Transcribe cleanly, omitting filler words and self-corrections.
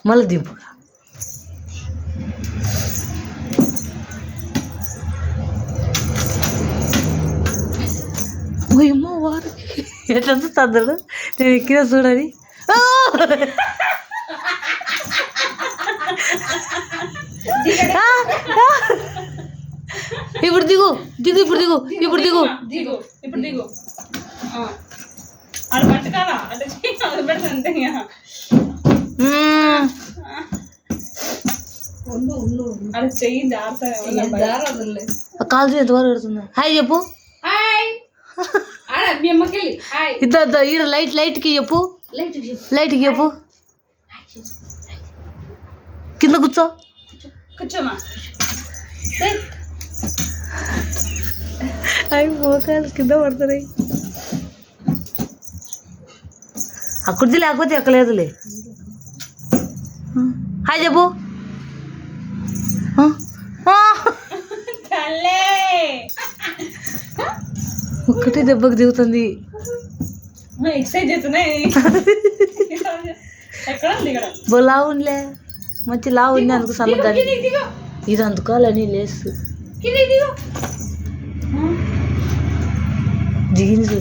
మళ్ళీ దింపు. ఏమో వారు ఎట్లా తందడు నేను ఎక్కిన చూడని. ఇప్పుడు దిగు దిగు ఇప్పుడు దిగు ఇప్పుడు దిగు దిగు ఇప్పుడు దిగు. అది పట్టుకోవాలా అంటే పెడతా అంతే. అది చెయ్యి జారుతుంది. కాలు చేతి వరకు పెడుతుందా? హాయ్ చెప్పు. ఇద్దా ఈడ లైట్కి చెప్పు. లైట్కి చెప్పు. కింద కూర్చో. కూర్చోమా. అవి మోకాలు కింద పడుతున్నాయి. అక్కడిది లేకపోతే ఎక్కలేదులే. హాయ్ చెప్పు. ఒక్కటే దెబ్బకి దిగుతుంది. ఎక్సైజ్ అవుతున్నాయి. లావు ఉండలే మంచి లావు ఉంది అందుకు సన్నగా ఇది అందుకోవాలని లేసు జీన్స్